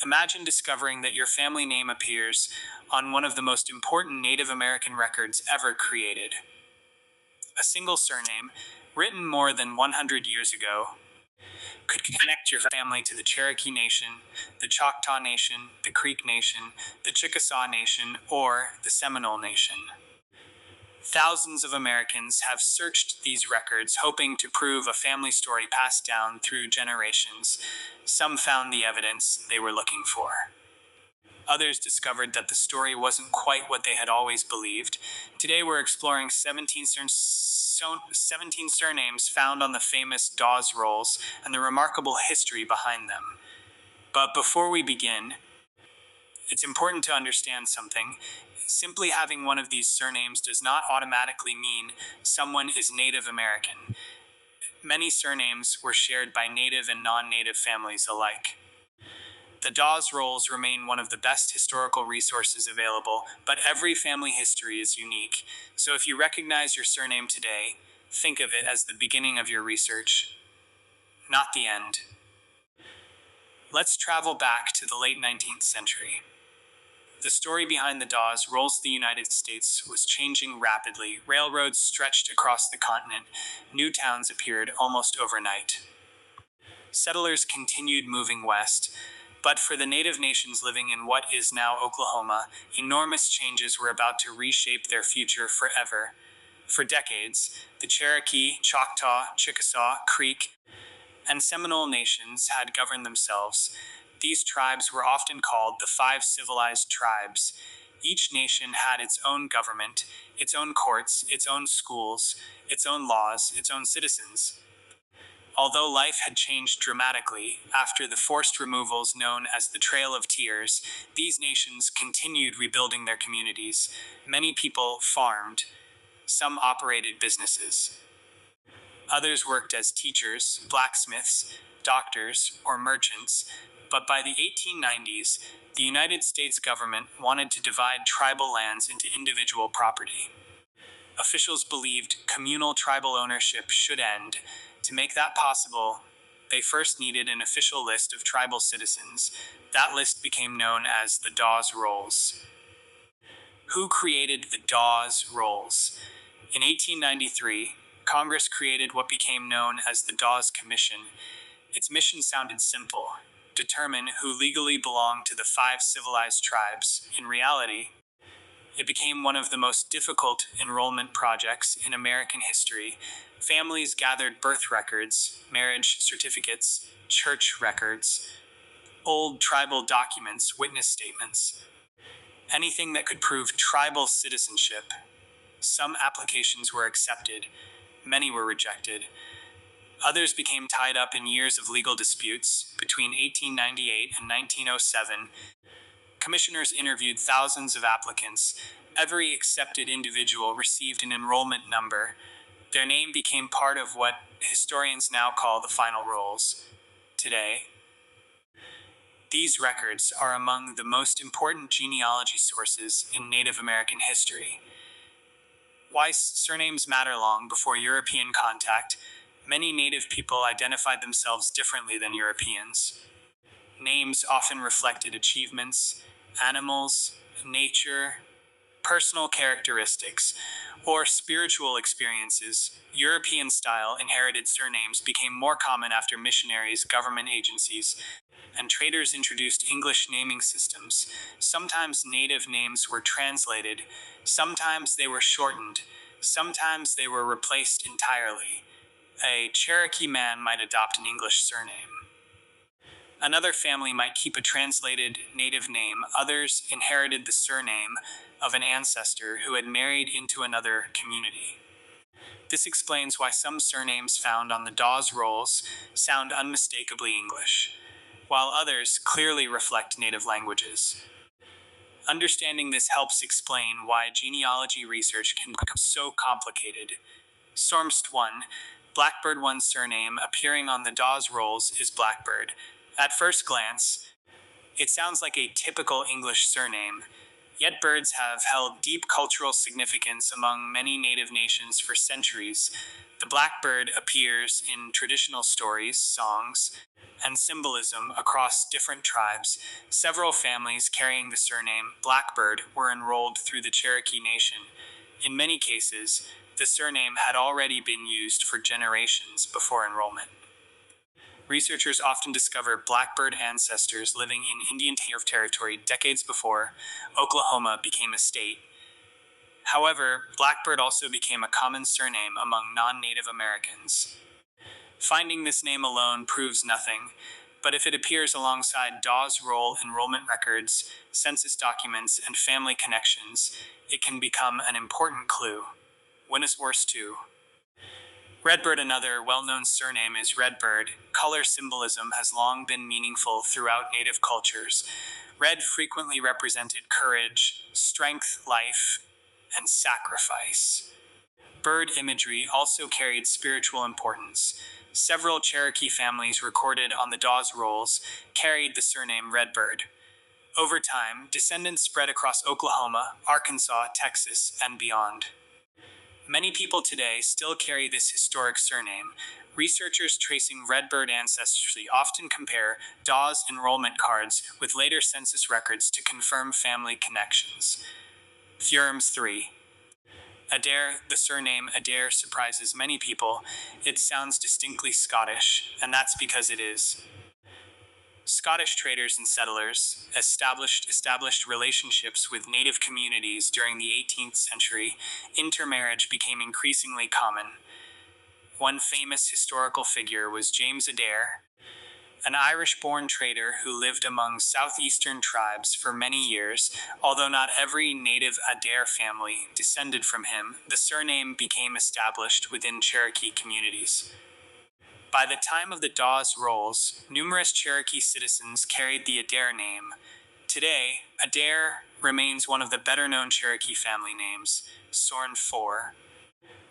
Imagine discovering that your family name appears on one of the most important Native American records ever created. A single surname, written more than 100 years ago, could connect your family to the Cherokee Nation, the Choctaw Nation, the Creek Nation, the Chickasaw Nation, or the Seminole Nation. Thousands of Americans have searched these records hoping to prove a family story passed down through generations. Some found the evidence they were looking for. Others discovered that the story wasn't quite what they had always believed. Today we're exploring 17 surnames found on the famous Dawes Rolls and the remarkable history behind them. But before we begin, it's important to understand something. Simply having one of these surnames does not automatically mean someone is Native American. Many surnames were shared by Native and non-Native families alike. The Dawes Rolls remain one of the best historical resources available, but every family history is unique. So if you recognize your surname today, think of it as the beginning of your research, not the end. Let's travel back to the late 19th century. The story behind the Dawes Rolls the United States was changing rapidly. Railroads stretched across the continent. New towns appeared almost overnight. Settlers continued moving west, but for the Native nations living in what is now Oklahoma, enormous changes were about to reshape their future forever. For decades, the Cherokee, Choctaw, Chickasaw, Creek, and Seminole nations had governed themselves. These tribes were often called the five civilized tribes. Each nation had its own government, its own courts, its own schools, its own laws, its own citizens. Although life had changed dramatically after the forced removals known as the Trail of Tears, these nations continued rebuilding their communities. Many people farmed. Some operated businesses. Others worked as teachers, blacksmiths, doctors, or merchants. But by the 1890s, the United States government wanted to divide tribal lands into individual property. Officials believed communal tribal ownership should end. To make that possible, they first needed an official list of tribal citizens. That list became known as the Dawes Rolls. Who created the Dawes Rolls? In 1893, Congress created what became known as the Dawes Commission. Its mission sounded simple: determine who legally belonged to the five civilized tribes. In reality, it became one of the most difficult enrollment projects in American history. Families gathered birth records, marriage certificates, church records, old tribal documents, witness statements, anything that could prove tribal citizenship. Some applications were accepted, many were rejected. Others became tied up in years of legal disputes. Between 1898 and 1907, commissioners interviewed thousands of applicants. Every accepted individual received an enrollment number. Their name became part of what historians now call the final rolls. Today, these records are among the most important genealogy sources in Native American history. Why surnames matter long before European contact. Many Native people identified themselves differently than Europeans. Names often reflected achievements, animals, nature, personal characteristics, or spiritual experiences. European-style inherited surnames became more common after missionaries, government agencies, and traders introduced English naming systems. Sometimes Native names were translated, sometimes they were shortened, sometimes they were replaced entirely. A Cherokee man might adopt an English surname. Another family might keep a translated Native name. Others inherited the surname of an ancestor who had married into another community. This explains why some surnames found on the Dawes Rolls sound unmistakably English, while others clearly reflect Native languages. Understanding this helps explain why genealogy research can become so complicated. Source 1. Blackbird. One's surname appearing on the Dawes Rolls is Blackbird. At first glance, it sounds like a typical English surname, Yet birds have held deep cultural significance among many native nations for centuries. The blackbird appears in traditional stories, songs, and symbolism across different tribes. Several families carrying the surname Blackbird were enrolled through the Cherokee Nation. In many cases, the surname had already been used for generations before enrollment. Researchers often discover blackbird ancestors living in Indian Territory decades before Oklahoma became a state. However, blackbird also became a common surname among non-Native Americans. Finding this name alone proves nothing, but if it appears alongside Dawes Roll enrollment records, census documents, and family connections, it can become an important clue. When is worse too? Redbird, another well-known surname, is Redbird. Color symbolism has long been meaningful throughout Native cultures. Red frequently represented courage, strength, life, and sacrifice. Bird imagery also carried spiritual importance. Several Cherokee families recorded on the Dawes Rolls carried the surname Redbird. Over time, descendants spread across Oklahoma, Arkansas, Texas, and beyond. Many people today still carry this historic surname. Researchers tracing Redbird ancestry often compare Dawes enrollment cards with later census records to confirm family connections. Theorems 3. Adair, the surname Adair surprises many people. It sounds distinctly Scottish, and that's because it is. Scottish traders and settlers established relationships with native communities during the 18th century. Intermarriage became increasingly common. One famous historical figure was James Adair, an Irish-born trader who lived among southeastern tribes for many years. Although not every native Adair family descended from him, the surname became established within Cherokee communities. By the time of the Dawes Rolls, numerous Cherokee citizens carried the Adair name. Today, Adair remains one of the better-known Cherokee family names, Sorn 4.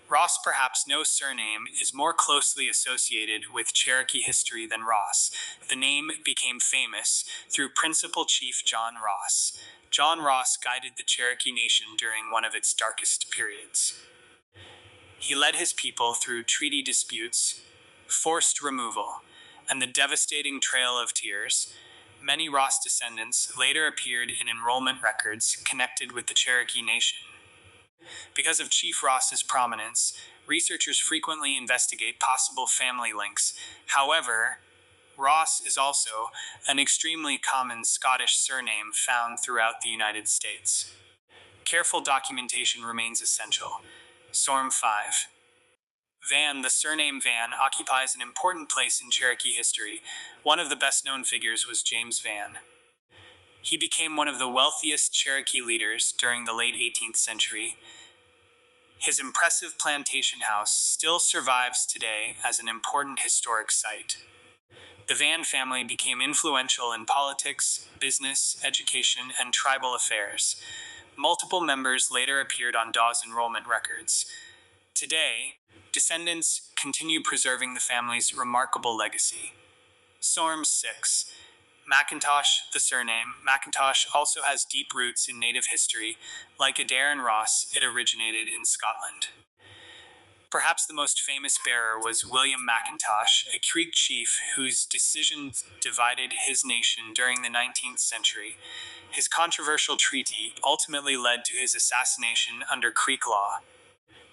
Ross, perhaps no surname, is more closely associated with Cherokee history than Ross. The name became famous through Principal Chief John Ross. John Ross guided the Cherokee Nation during one of its darkest periods. He led his people through treaty disputes, forced removal, and the devastating Trail of Tears. Many Ross descendants later appeared in enrollment records connected with the Cherokee Nation. Because of Chief Ross's prominence, researchers frequently investigate possible family links. However, Ross is also an extremely common Scottish surname found throughout the United States. Careful documentation remains essential. Sorm 5. Van, the surname Van, occupies an important place in Cherokee history. One of the best-known figures was James Van. He became one of the wealthiest Cherokee leaders during the late 18th century. His impressive plantation house still survives today as an important historic site. The Van family became influential in politics, business, education, and tribal affairs. Multiple members later appeared on Dawes enrollment records. Today, descendants continue preserving the family's remarkable legacy. Sorm 6. Macintosh, the surname. Macintosh also has deep roots in Native history. Like Adair and Ross, it originated in Scotland. Perhaps the most famous bearer was William Macintosh, a Creek chief whose decisions divided his nation during the 19th century. His controversial treaty ultimately led to his assassination under Creek law.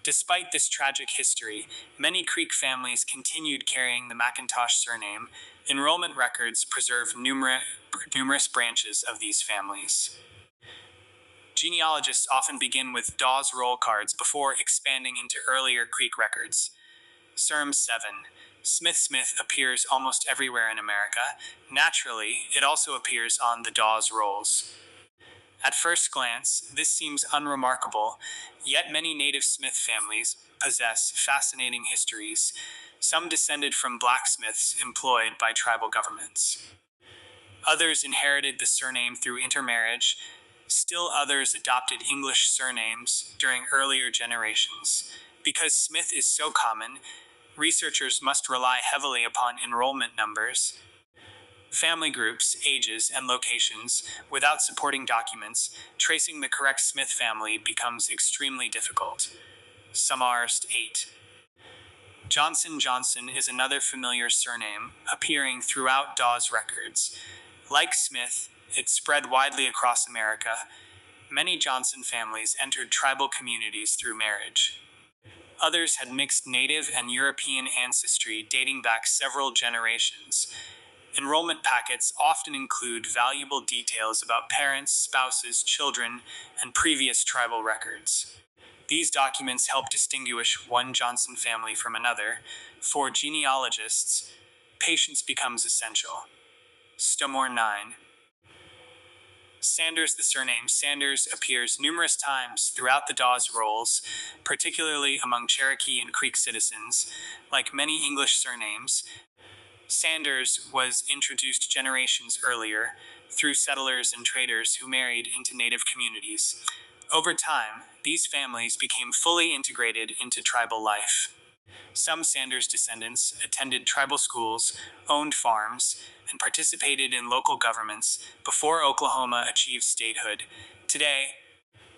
Despite this tragic history, many Creek families continued carrying the Macintosh surname. Enrollment records preserve numerous branches of these families. Genealogists often begin with Dawes roll cards before expanding into earlier Creek records. Surnames 7. Smith appears almost everywhere in America. Naturally, it also appears on the Dawes Rolls. At first glance, this seems unremarkable, yet many native Smith families possess fascinating histories. Some descended from blacksmiths employed by tribal governments. Others inherited the surname through intermarriage. Still others adopted English surnames during earlier generations. Because Smith is so common, researchers must rely heavily upon enrollment numbers. Family groups, ages, and locations. Without supporting documents, tracing the correct Smith family becomes extremely difficult. Sumarst 8. Johnson Johnson is another familiar surname, appearing throughout Dawes records. Like Smith, it spread widely across America. Many Johnson families entered tribal communities through marriage. Others had mixed native and European ancestry dating back several generations. Enrollment packets often include valuable details about parents, spouses, children, and previous tribal records. These documents help distinguish one Johnson family from another. For genealogists, patience becomes essential. Stomore 9. Sanders. The surname Sanders appears numerous times throughout the Dawes Rolls, particularly among Cherokee and Creek citizens. Like many English surnames, Sanders was introduced generations earlier through settlers and traders who married into native communities. Over time, these families became fully integrated into tribal life. Some Sanders descendants attended tribal schools, owned farms, and participated in local governments before Oklahoma achieved statehood. Today,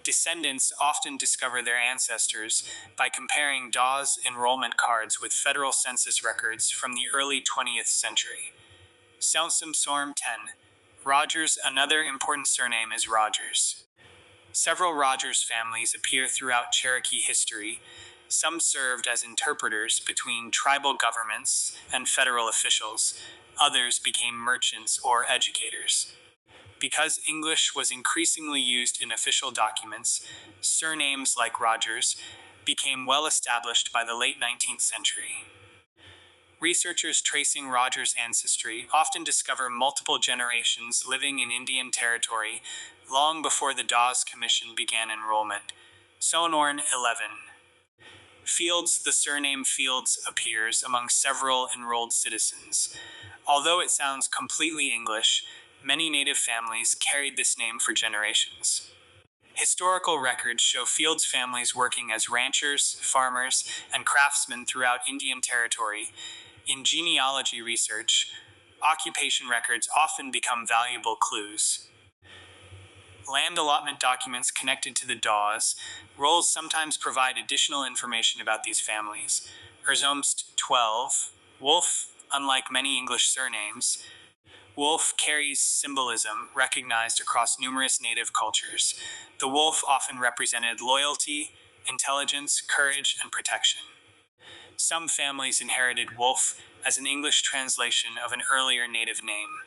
descendants often discover their ancestors by comparing Dawes enrollment cards with federal census records from the early 20th century. Selsum Sorm 10. Rogers. Another important surname is Rogers. Several Rogers families appear throughout Cherokee history. Some served as interpreters between tribal governments and federal officials. Others became merchants or educators. Because English was increasingly used in official documents, surnames like Rogers became well established by the late 19th century. Researchers tracing Rogers' ancestry often discover multiple generations living in Indian Territory long before the Dawes Commission began enrollment. Sonorn 11. Fields. The surname Fields appears among several enrolled citizens. Although it sounds completely English, many native families carried this name for generations. Historical records show Fields families working as ranchers, farmers, and craftsmen throughout Indian Territory. In genealogy research, occupation records often become valuable clues. Land allotment documents connected to the Dawes Rolls sometimes provide additional information about these families. Erzomst 12. Wolf. Unlike many English surnames, wolf carries symbolism recognized across numerous native cultures. The wolf often represented loyalty, intelligence, courage, and protection. Some families inherited wolf as an English translation of an earlier native name.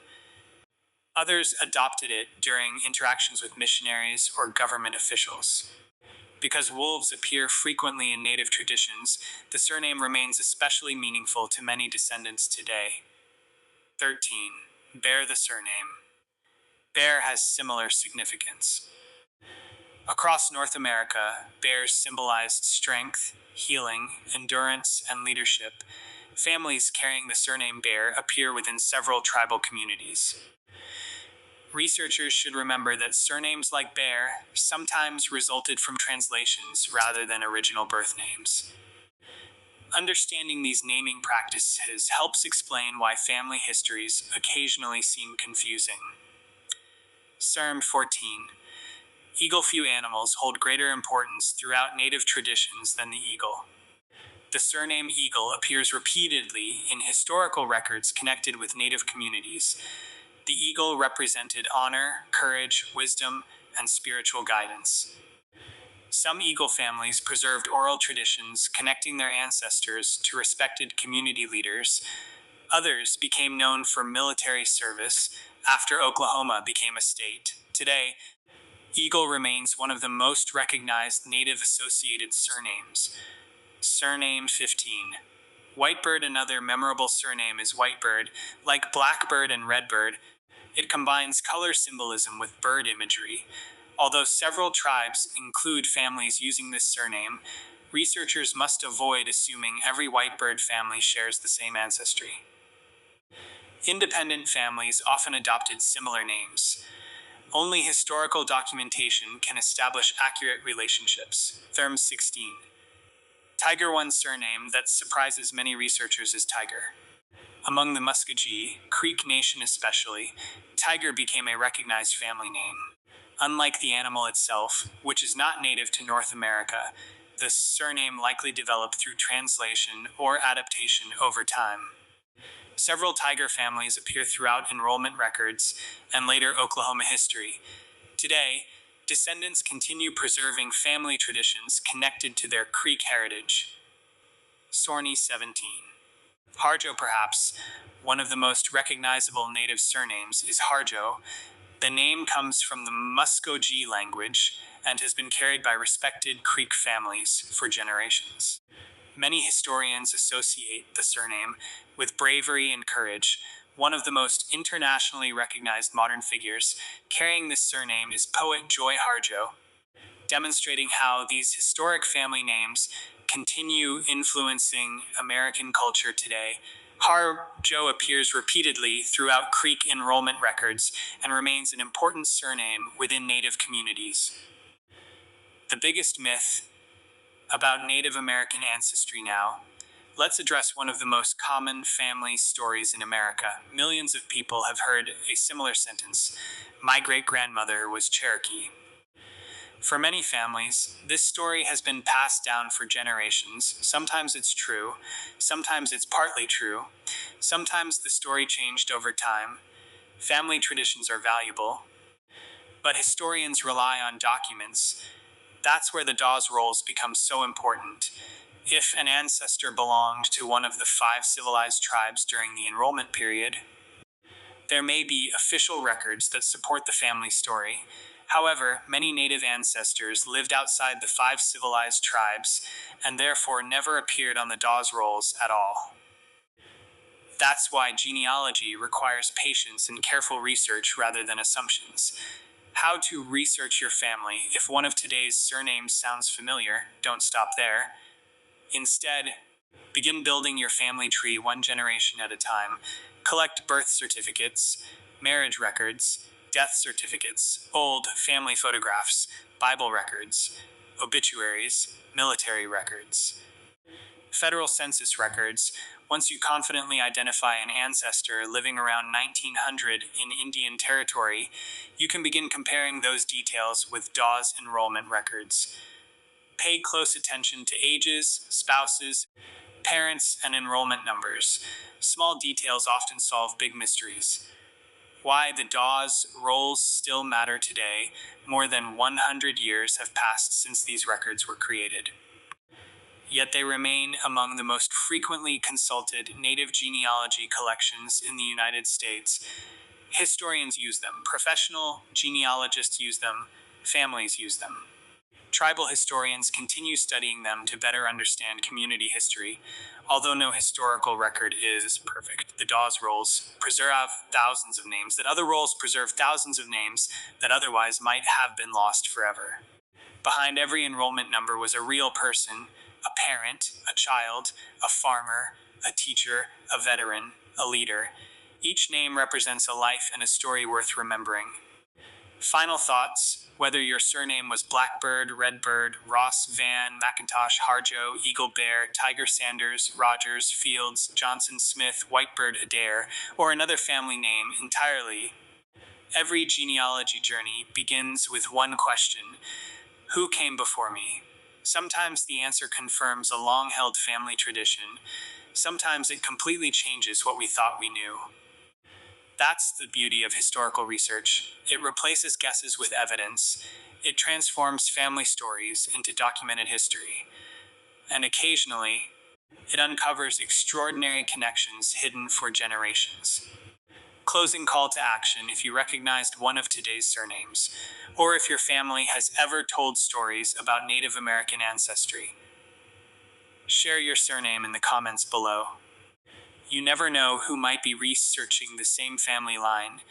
Others adopted it during interactions with missionaries or government officials. Because wolves appear frequently in native traditions, the surname remains especially meaningful to many descendants today. 13. Bear. The surname Bear has similar significance. Across North America, bears symbolized strength, healing, endurance, and leadership. Families carrying the surname Bear appear within several tribal communities. Researchers should remember that surnames like Bear sometimes resulted from translations rather than original birth names. Understanding these naming practices helps explain why family histories occasionally seem confusing. Surm 14. Eagle. Few animals hold greater importance throughout native traditions than the eagle. The surname Eagle appears repeatedly in historical records connected with native communities. The eagle represented honor, courage, wisdom, and spiritual guidance. Some eagle families preserved oral traditions connecting their ancestors to respected community leaders. Others became known for military service after Oklahoma became a state. Today, Eagle remains one of the most recognized native associated surnames. Surname 15. Whitebird. Another memorable surname is Whitebird. Like Blackbird and Redbird, it combines color symbolism with bird imagery. Although several tribes include families using this surname, researchers must avoid assuming every Whitebird family shares the same ancestry. Independent families often adopted similar names. Only historical documentation can establish accurate relationships. Therm 16. Tiger. One surname that surprises many researchers is Tiger. Among the Muskogee, Creek Nation especially, tiger became a recognized family name. Unlike the animal itself, which is not native to North America, the surname likely developed through translation or adaptation over time. Several tiger families appear throughout enrollment records and later Oklahoma history. Today, descendants continue preserving family traditions connected to their Creek heritage. Sorney 17. Harjo, perhaps one of the most recognizable native surnames, is Harjo. The name comes from the Muskogee language and has been carried by respected Creek families for generations. Many historians associate the surname with bravery and courage. One of the most internationally recognized modern figures carrying this surname is poet Joy Harjo, demonstrating how these historic family names continue influencing American culture today. Harjo appears repeatedly throughout Creek enrollment records and remains an important surname within Native communities. The biggest myth about Native American ancestry now. Let's address one of the most common family stories in America. Millions of people have heard a similar sentence: "My great-grandmother was Cherokee." For many families, this story has been passed down for generations. Sometimes it's true, sometimes it's partly true, sometimes the story changed over time. Family traditions are valuable, but historians rely on documents. That's where the Dawes Rolls become so important. If an ancestor belonged to one of the 5 civilized tribes during the enrollment period, there may be official records that support the family story. However, many native ancestors lived outside the 5 civilized tribes and therefore never appeared on the Dawes Rolls at all. That's why genealogy requires patience and careful research rather than assumptions. How to research your family. If one of today's surnames sounds familiar, don't stop there. Instead, begin building your family tree one generation at a time. Collect birth certificates, marriage records, death certificates, old family photographs, Bible records, obituaries, military records, federal census records. Once you confidently identify an ancestor living around 1900 in Indian Territory, you can begin comparing those details with Dawes enrollment records. Pay close attention to ages, spouses, parents, and enrollment numbers. Small details often solve big mysteries. Why the Dawes Rolls still matter today. More than 100 years have passed since these records were created. Yet they remain among the most frequently consulted native genealogy collections in the United States. Historians use them, professional genealogists use them, families use them. Tribal historians continue studying them to better understand community history. Although no historical record is perfect, the Dawes Rolls preserve thousands of names that otherwise might have been lost forever. Behind every enrollment number was a real person: a parent, a child, a farmer, a teacher, a veteran, a leader. Each name represents a life and a story worth remembering. Final thoughts: whether your surname was Blackbird, Redbird, Ross, Van, McIntosh, Harjo, Eagle Bear, Tiger Sanders, Rogers, Fields, Johnson, Smith, Whitebird, Adair, or another family name entirely, every genealogy journey begins with one question: who came before me? Sometimes the answer confirms a long-held family tradition. Sometimes it completely changes what we thought we knew. That's the beauty of historical research. It replaces guesses with evidence. It transforms family stories into documented history. And occasionally, it uncovers extraordinary connections hidden for generations. Closing call to action: if you recognized one of today's surnames, or if your family has ever told stories about Native American ancestry, share your surname in the comments below. You never know who might be researching the same family line.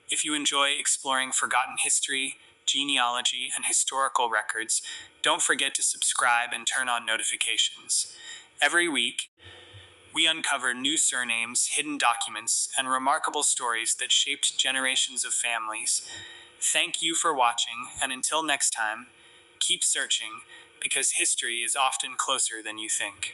If you enjoy exploring forgotten history, genealogy, and historical records, don't forget to subscribe and turn on notifications. Every week, we uncover new surnames, hidden documents, and remarkable stories that shaped generations of families. Thank you for watching, and until next time, keep searching, because history is often closer than you think.